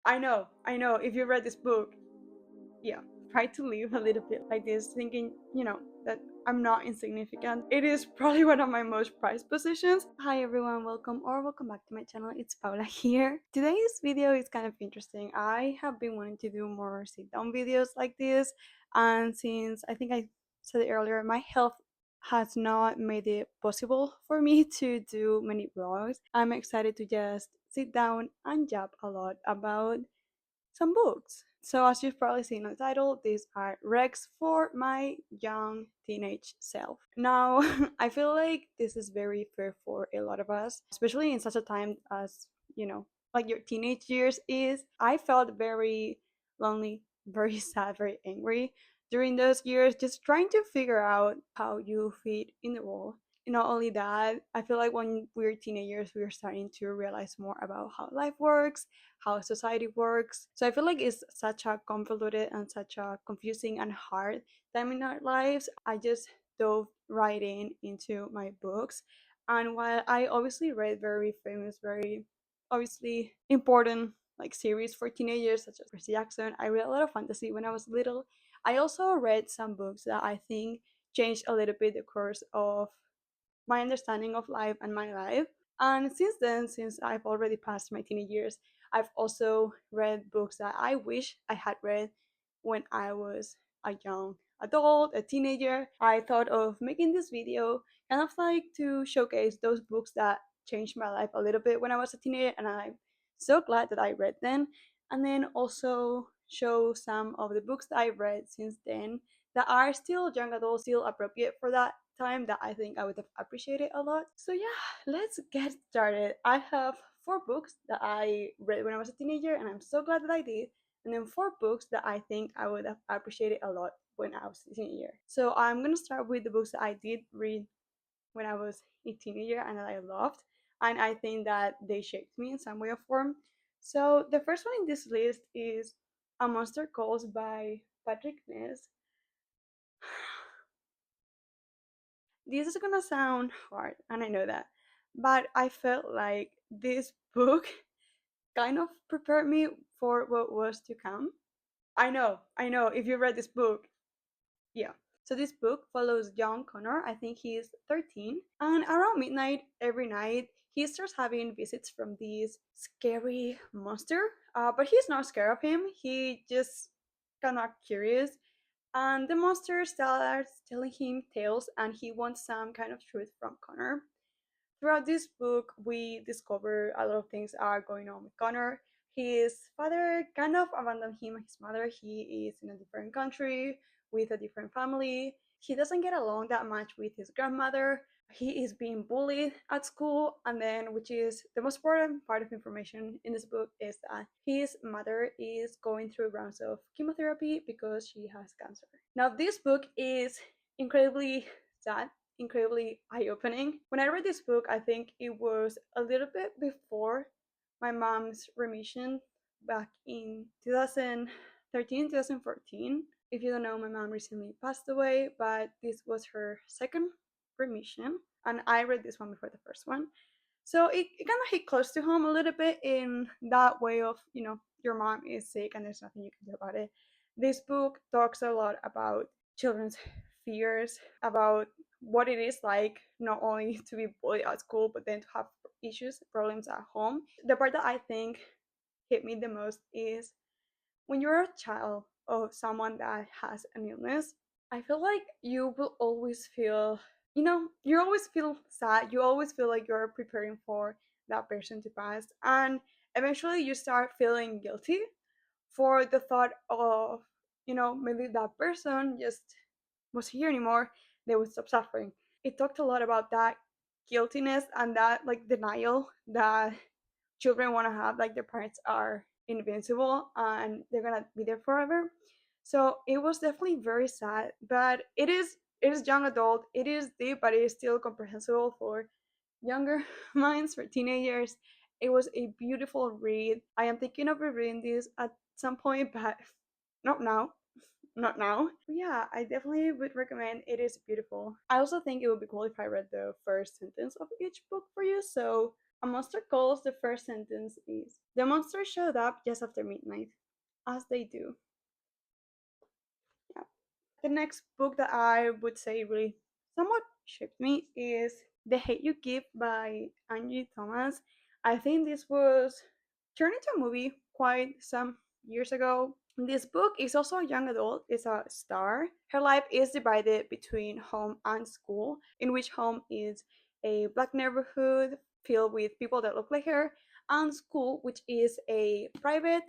I know. If you read this book, yeah, try to live a little bit like this, thinking, that I'm not insignificant. It is probably one of my most prized possessions. Hi everyone, welcome back to my channel. It's Paula here. Today's video is kind of interesting. I have been wanting to do more sit down videos like this, and since I think I said it earlier, my health has not made it possible for me to do many vlogs. I'm excited to just sit down and jab a lot about some books. So as you've probably seen in the title, these are recs for my young teenage self. Now, I feel like this is very fair for a lot of us, especially in such a time as, like your teenage years is. I felt very lonely, very sad, very angry during those years, just trying to figure out how you fit in the world. Not only that, I feel like when we're teenagers, we're starting to realize more about how life works, how society works. So I feel like it's such a convoluted and such a confusing and hard time in our lives. I just dove right into my books. And while I obviously read very famous, very obviously important like series for teenagers such as Percy Jackson, I read a lot of fantasy when I was little. I also read some books that I think changed a little bit the course of my understanding of life and my life. And since then, since I've already passed my teenage years, I've also read books that I wish I had read when I was a young adult, a teenager. I thought of making this video kind of like to showcase those books that changed my life a little bit when I was a teenager, and I'm so glad that I read them. And then also show some of the books that I've read since then that are still young adult, still appropriate for that time, that I think I would have appreciated a lot. So yeah, let's get started. I have four books that I read when I was a teenager, and I'm so glad that I did. And then four books that I think I would have appreciated a lot when I was a teenager. So I'm gonna start with the books that I did read when I was a teenager and that I loved, and I think that they shaped me in some way or form. So the first one in this list is A Monster Calls by Patrick Ness. This is gonna sound hard, and I know that, but I felt like this book kind of prepared me for what was to come. I know, if you read this book, yeah. So this book follows young Connor. I think he's 13, and around midnight every night he starts having visits from this scary monster. But he's not scared of him. He just kind of curious, and the monster starts telling him tales, and he wants some kind of truth from Connor. Throughout this book, we discover a lot of things are going on with Connor. His father kind of abandoned him and his mother. He is in a different country with a different family. He doesn't get along that much with his grandmother. He is being bullied at school, and then, which is the most important part of information in this book, is that his mother is going through rounds of chemotherapy because she has cancer. Now, this book is incredibly sad, incredibly eye-opening. When I read this book, I think it was a little bit before my mom's remission back in 2013, 2014. If you don't know, my mom recently passed away, but this was her second remission, and I read this one before the first one. So it kind of hit close to home a little bit in that way of, your mom is sick and there's nothing you can do about it. This book talks a lot about children's fears, about what it is like not only to be bullied at school, but then to have issues, problems at home. The part that I think hit me the most is when you're a child of someone that has an illness, I feel like you will always feel, you always feel sad. You always feel like you're preparing for that person to pass. And eventually you start feeling guilty for the thought of, maybe that person just was here anymore, they would stop suffering. It talked a lot about that guiltiness and that like denial that children want to have, like their parents are invincible and they're gonna be there forever. So it was definitely very sad, but it is young adult, it is deep, but it is still comprehensible for younger minds, for teenagers. It was a beautiful read. I am thinking of rereading this at some point, but not now. Not now. But yeah, I definitely would recommend. It is beautiful. I also think it would be cool if I read the first sentence of each book for you. So A monster calls, the first sentence is the monster showed up just after midnight, as they do. Yeah. The next book that I would say really somewhat shaped me is The Hate You Give by Angie Thomas. I think this was turned into a movie quite some years ago. This book is also a young adult, is a star. Her life is divided between home and school, in which home is a black neighborhood filled with people that look like her, and school, which is a private,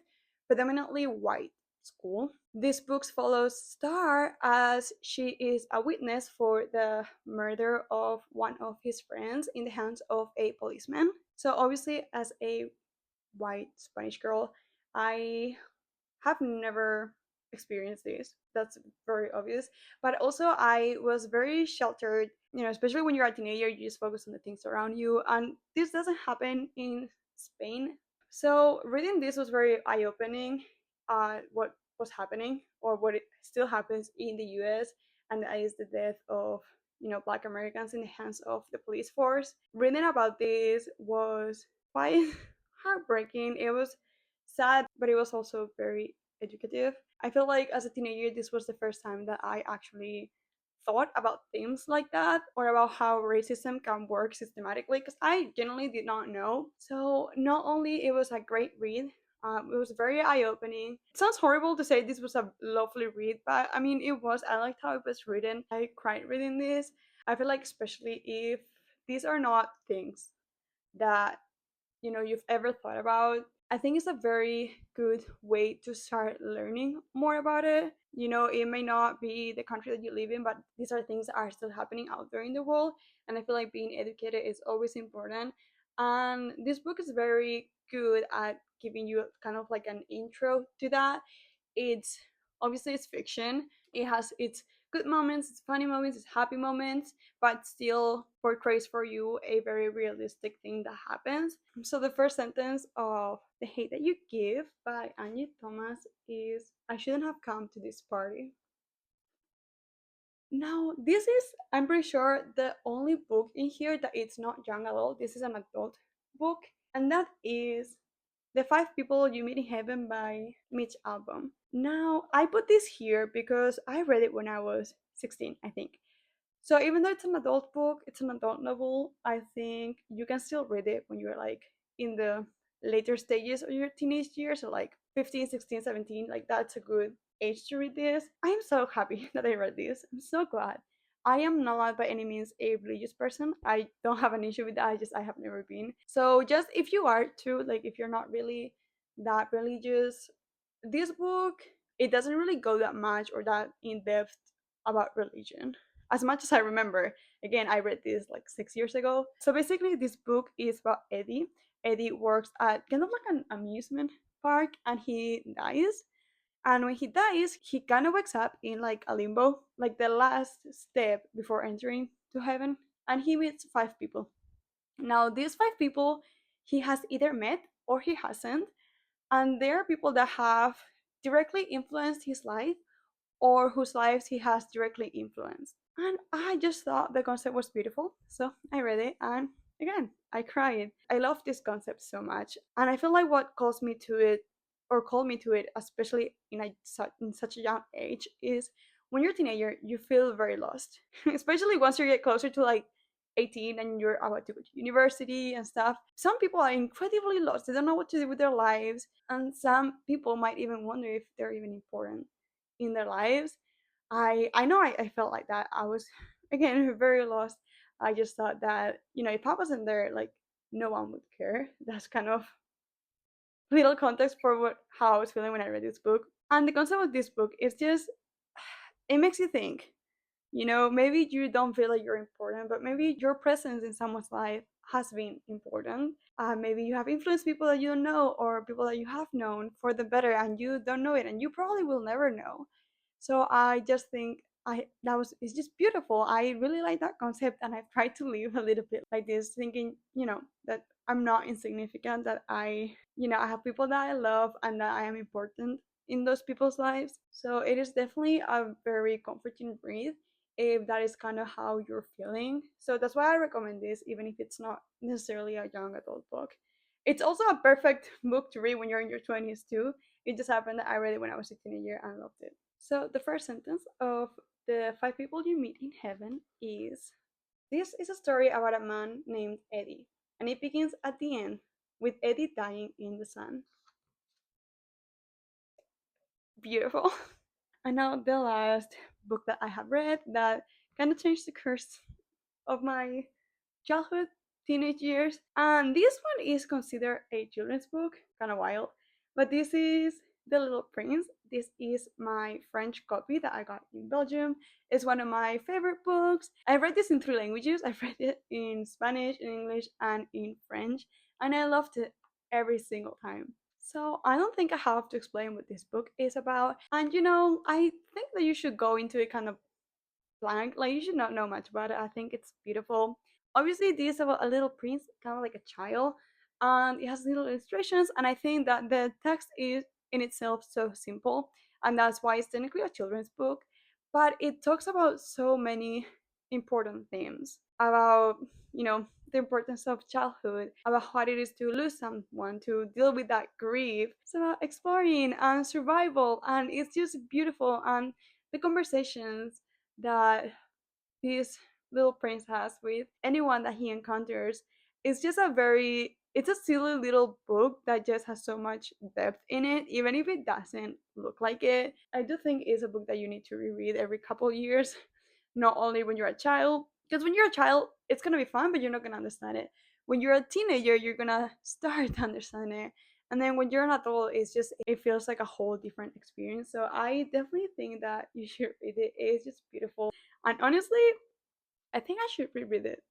predominantly white school. This book follows Star as she is a witness for the murder of one of his friends in the hands of a policeman. So obviously, as a white Spanish girl, I have never experienced this. That's very obvious. But also, I was very sheltered, especially when you're a teenager, you just focus on the things around you. And this doesn't happen in Spain. So, reading this was very eye opening, what was happening or what it still happens in the US, and that is the death of black Americans in the hands of the police force. Reading about this was quite heartbreaking. It was sad, but it was also very educative. I feel like as a teenager, this was the first time that I actually thought about things like that or about how racism can work systematically because I genuinely did not know. So not only it was a great read, it was very eye-opening. It sounds horrible to say this was a lovely read, but I mean it was. I liked how it was written. I cried reading this. I feel like especially if these are not things that you've ever thought about, I think it's a very good way to start learning more about it. It may not be the country that you live in, but these are things that are still happening out there in the world, and I feel like being educated is always important. And this book is very good at giving you kind of like an intro to that. It's obviously it's fiction. It has its good moments, its funny moments, its happy moments, but still portrays for you a very realistic thing that happens. So the first sentence of The Hate That You Give by Angie Thomas is I shouldn't have come to this party. Now, this is, I'm pretty sure, the only book in here that it's not young adult. This is an adult book, and that is The Five People You Meet in Heaven by Mitch Albom. Now, I put this here because I read it when I was 16, I think. So even though it's an adult book, it's an adult novel, I think you can still read it when you're like in the later stages of your teenage years, so like 15, 16, 17, like that's a good age to read this. I am so happy that I read this. I'm so glad. I am not by any means a religious person. I don't have an issue with that. I have never been. So just if you are too, like if you're not really that religious, this book it doesn't really go that much or that in depth about religion as much as I remember. Again, I read this like 6 years ago. So basically, this book is about Eddie. Eddie works at kind of like an amusement park and he dies. And when he dies, he kind of wakes up in like a limbo, like the last step before entering to heaven. And he meets five people. Now, these five people he has either met or he hasn't. And they are people that have directly influenced his life or whose lives he has directly influenced. And I just thought the concept was beautiful. So I read it and again, I cried. I love this concept so much. And I feel like what calls me to it or called me to it, especially in such a young age, is when you're a teenager, you feel very lost. Especially once you get closer to like 18 and you're about to go to university and stuff. Some people are incredibly lost. They don't know what to do with their lives. And some people might even wonder if they're even important in their lives. I know I felt like that. I was again very lost. I just thought that if I wasn't there, like no one would care. That's kind of little context for what how I was feeling when I read this book. And the concept of this book is just it makes you think. Maybe you don't feel like you're important, but maybe your presence in someone's life has been important. Maybe you have influenced people that you don't know or people that you have known for the better and you don't know it and you probably will never know. So I just think it's just beautiful. I really like that concept and I've tried to live a little bit like this, thinking, that I'm not insignificant, that I have people that I love and that I am important in those people's lives. So it is definitely a very comforting read. if that is kind of how you're feeling. So that's why I recommend this, even if it's not necessarily a young adult book. It's also a perfect book to read when you're in your 20s too. It just happened that I read it when I was a teenager and loved it. So the first sentence of the five people you meet in heaven is, this is a story about a man named Eddie, and it begins at the end with Eddie dying in the sun. Beautiful. And now the last book that I have read that kind of changed the course of my childhood, teenage years. And this one is considered a children's book, kind of wild. But this is The Little Prince. This is my French copy that I got in Belgium. It's one of my favorite books. I read this in three languages. I've read it in Spanish, in English, and in French. And I loved it every single time. So I don't think I have to explain what this book is about. And I think that you should go into it kind of blank. Like you should not know much about it. I think it's beautiful. Obviously, this is about a little prince, kind of like a child, and it has little illustrations. And I think that the text is in itself so simple, and that's why it's technically a children's book. But it talks about so many important themes about the importance of childhood, about what it is to lose someone, to deal with that grief. It's about exploring and survival, and it's just beautiful. And the conversations that this little prince has with anyone that he encounters is just it's a silly little book that just has so much depth in it, even if it doesn't look like it. I do think it's a book that you need to reread every couple years, not only when you're a child, because when you're a child it's gonna be fun but you're not gonna understand it. When you're a teenager you're gonna start to understand it, and then when you're an adult it feels like a whole different experience. So I definitely think that you should read it. It's just beautiful, and honestly I think I should reread it.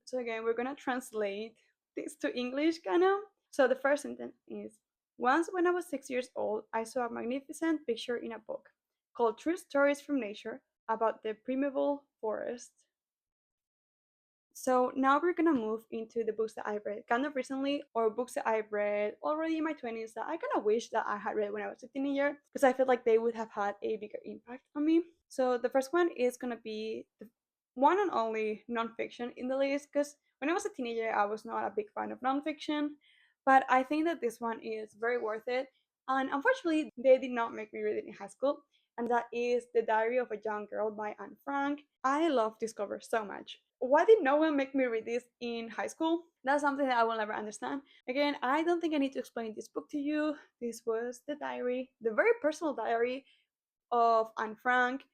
So again, we're gonna translate this to English kind of. So the first sentence is, once when I was 6 years old, I saw a magnificent picture in a book called True Stories from Nature about the primeval forest. So now we're gonna move into the books that I read kind of recently, or books that I've read already in my 20s that I kind of wish that I had read when I was a teenager, because I feel like they would have had a bigger impact on me. So the first one is gonna be the one and only nonfiction in the list, because when I was a teenager I was not a big fan of nonfiction, but I think that this one is very worth it. And unfortunately they did not make me read it in high school, and that is The Diary of a Young Girl by Anne Frank. I love this cover so much. Why did no one make me read this in high school? That's something that I will never understand. Again, I don't think I need to explain this book to you. This was the diary, the very personal diary of Anne Frank,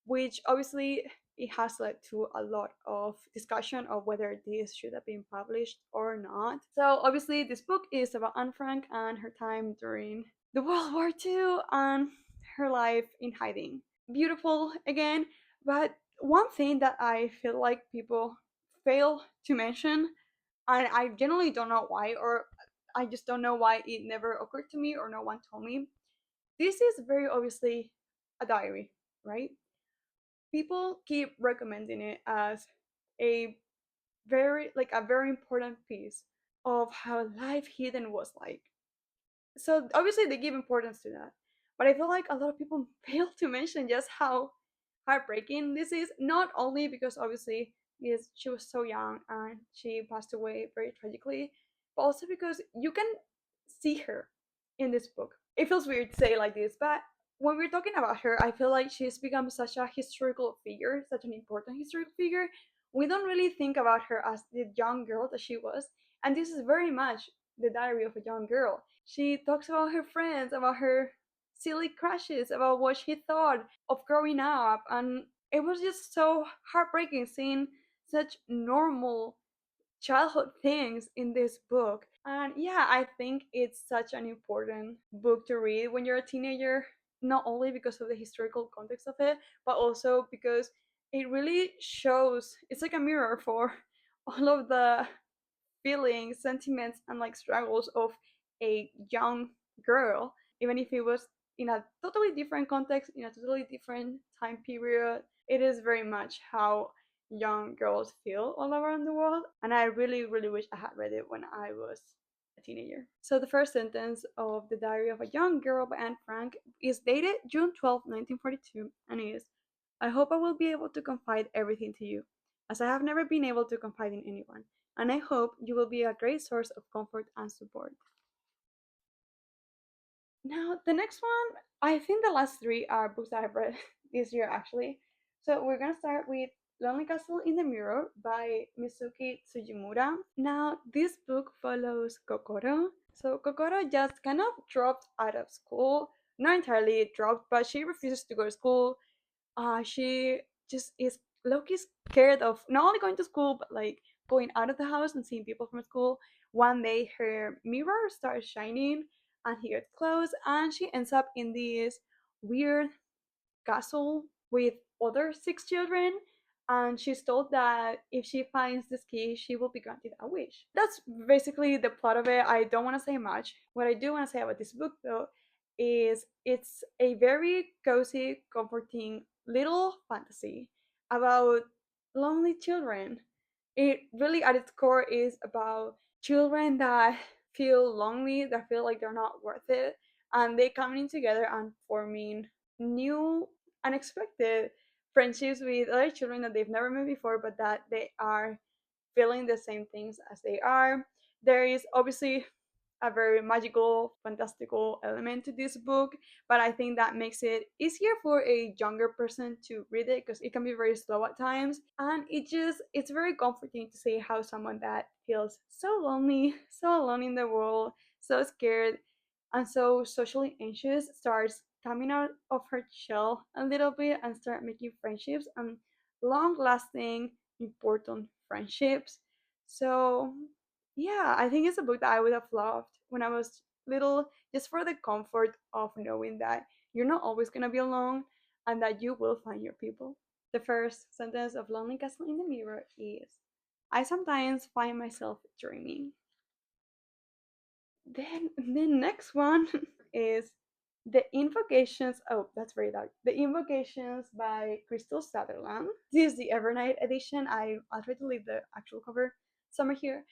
which obviously it has led to a lot of discussion of whether this should have been published or not. So obviously this book is about Anne Frank and her time during the World War II and her life in hiding. Beautiful again, but one thing that I feel like people fail to mention, and I generally don't know why, or I just don't know why it never occurred to me or no one told me, this is very obviously a diary, right? People keep recommending it as a very important piece of how life hidden was like. So obviously they give importance to that, but I feel like a lot of people fail to mention just how heartbreaking this is, not only because obviously yes she was so young and she passed away very tragically, but also because you can see her in this book. It feels weird to say it like this, but when we're talking about her I feel like she's become such a historical figure, such an important historical figure. We don't really think about her as the young girl that she was, and this is very much the diary of a young girl. She talks about her friends, about her silly crushes, about what she thought of growing up, and it was just so heartbreaking seeing such normal childhood things in this book. And yeah, I think it's such an important book to read when you're a teenager, not only because of the historical context of it, but also because it really shows, it's like a mirror for all of the feelings, sentiments, and like struggles of a young girl, even if it was in a totally different context, in a totally different time period. It is very much how young girls feel all around the world, and I really, really wish I had read it when I was a teenager. So the first sentence of The Diary of a Young Girl by Anne Frank is dated June 12, 1942, and is, I hope I will be able to confide everything to you, as I have never been able to confide in anyone, and I hope you will be a great source of comfort and support. Now, the next one, I think the last three are books that I've read this year actually. So we're gonna start with Lonely Castle in the Mirror by Mizuki Tsujimura. Now, this book follows Kokoro. So Kokoro just kind of dropped out of school. Not entirely dropped, but she refuses to go to school. She just is low-key scared of not only going to school, but like going out of the house and seeing people from school. One day her mirror starts shining and he gets close and she ends up in this weird castle with other six children, and she's told that if she finds this key she will be granted a wish. That's basically the plot of it. I don't want to say much. What I do want to say about this book though is it's a very cozy, comforting little fantasy about lonely children. It really at its core is about children that feel lonely, that feel like they're not worth it, and they coming together and forming new, unexpected friendships with other children that they've never met before, but that they are feeling the same things as they are. There is obviously a very magical, fantastical element to this book, but I think that makes it easier for a younger person to read it because it can be very slow at times. And it's very comforting to see how someone that feels so lonely, so alone in the world, so scared, and so socially anxious starts coming out of her shell a little bit and start making friendships and long lasting, important friendships. So yeah, I think it's a book that I would have loved when I was little, just for the comfort of knowing that you're not always gonna be alone and that you will find your people. The first sentence of Lonely Castle in the Mirror is I sometimes find myself dreaming. Then the next one is The Invocations. Oh, that's very dark. The Invocations by Crystal Sutherland. This is the Evernight edition. I'll try to leave the actual cover somewhere here.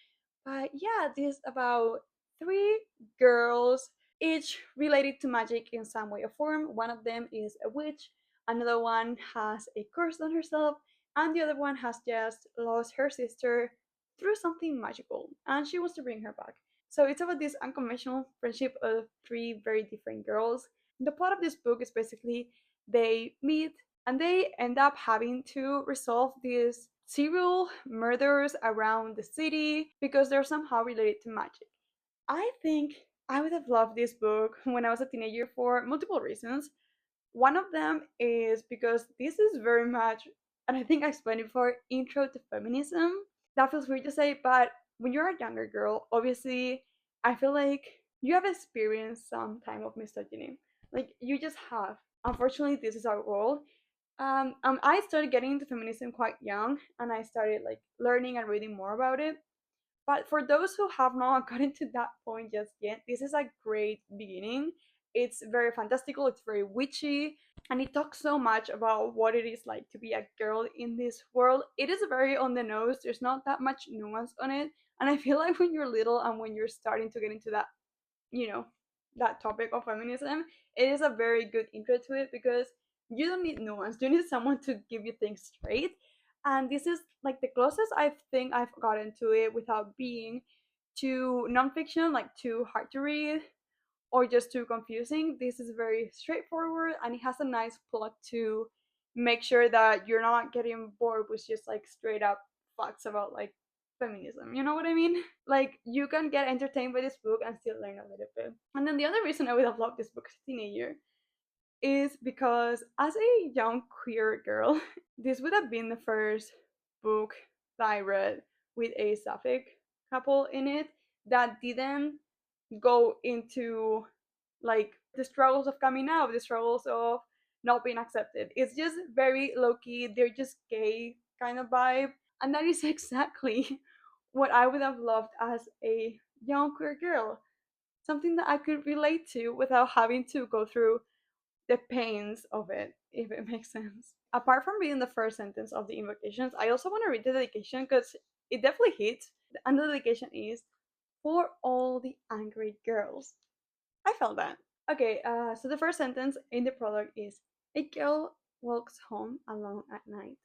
But yeah, this is about three girls, each related to magic in some way or form. One of them is a witch, another one has a curse on herself, and the other one has just lost her sister through something magical, and she wants to bring her back. So it's about this unconventional friendship of three very different girls. The plot of this book is basically they meet and they end up having to resolve these serial murders around the city because they're somehow related to magic. I think I would have loved this book when I was a teenager for multiple reasons. One of them is because this is very much, and I think I explained it before, intro to feminism. That feels weird to say, but when you're a younger girl, obviously, I feel like you have experienced some time of misogyny. Like, you just have. Unfortunately, this is our world. I started getting into feminism quite young, and I started like learning and reading more about it. But for those who have not gotten to that point just yet, this is a great beginning. It's very fantastical, it's very witchy, and it talks so much about what it is like to be a girl in this world. It is very on the nose, there's not that much nuance on it. And I feel like when you're little and when you're starting to get into that, you know, that topic of feminism, it is a very good intro to it because you don't need nuance, you need someone to give you things straight. And this is like the closest I think I've gotten to it without being too nonfiction, like too hard to read or just too confusing. This is very straightforward and it has a nice plot to make sure that you're not getting bored with just like straight up facts about like feminism. You know what I mean? Like you can get entertained by this book and still learn a little bit. And then the other reason I would have loved this book as a teenager is because as a young queer girl, this would have been the first book that I read with a sapphic couple in it that didn't go into like the struggles of coming out, the struggles of not being accepted. It's just very low key, they're just gay kind of vibe. And that is exactly what I would have loved as a young queer girl. Something that I could relate to without having to go through the pains of it, if it makes sense. Apart from reading the first sentence of the invocations, I also want to read the dedication because it definitely hits. And the dedication is for all the angry girls. I felt that. Okay, so the first sentence in the prologue is a girl walks home alone at night.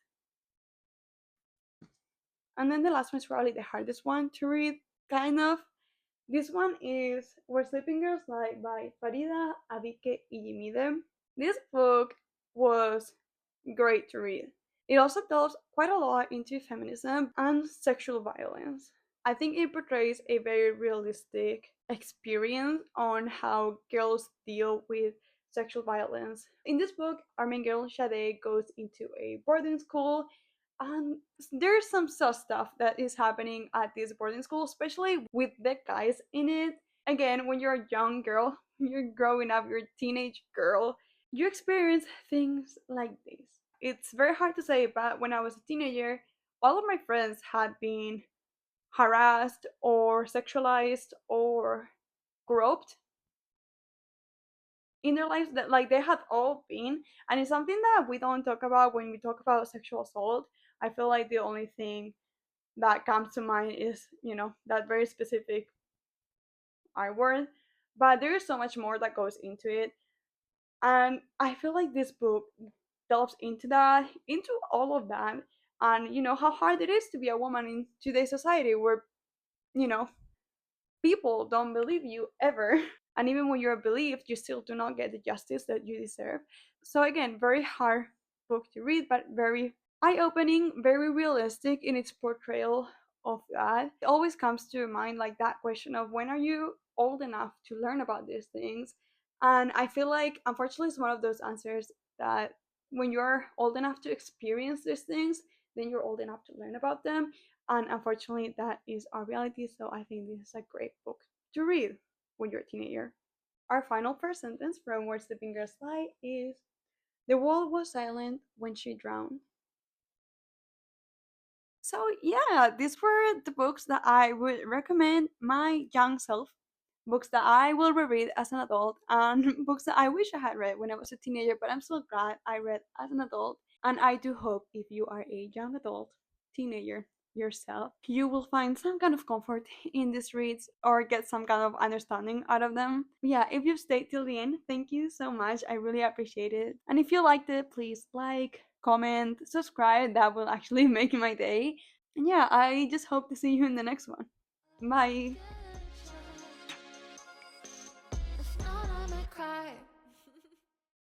And then the last one is probably the hardest one to read, kind of. This one is Where Sleeping Girls Lie by Farida Abike Ijimide. This book was great to read. It also delves quite a lot into feminism and sexual violence. I think it portrays a very realistic experience on how girls deal with sexual violence. In this book, our main girl, Sade, goes into a boarding school, and there's some sus stuff that is happening at this boarding school, especially with the guys in it. Again, when you're a young girl, you're growing up, you're a teenage girl, you experience things like this. It's very hard to say, but when I was a teenager, all of my friends had been harassed or sexualized or groped in their lives, that like they had all been, and it's something that we don't talk about when we talk about sexual assault. I feel like the only thing that comes to mind is, that very specific I word, but there is so much more that goes into it. And I feel like this book delves into that, into all of that, and how hard it is to be a woman in today's society where, you know, people don't believe you ever. And even when you're believed, you still do not get the justice that you deserve. So again, very hard book to read, but very eye-opening, very realistic in its portrayal of that. It always comes to mind like that question of when are you old enough to learn about these things? And I feel like unfortunately it's one of those answers that when you're old enough to experience these things, then you're old enough to learn about them. And unfortunately that is our reality. So I think this is a great book to read when you're a teenager. Our final first sentence from Where Sleeping Girls Lie is: The world was silent when she drowned. So yeah, these were the books that I would recommend my young self. Books that I will reread as an adult, and books that I wish I had read when I was a teenager, but I'm so glad I read as an adult. And I do hope if you are a young adult, teenager yourself, you will find some kind of comfort in these reads or get some kind of understanding out of them. Yeah, if you've stayed till the end, thank you so much. I really appreciate it. And if you liked it, please like, comment, subscribe. That will actually make my day. And yeah, I just hope to see you in the next one. Bye. If not, I might cry.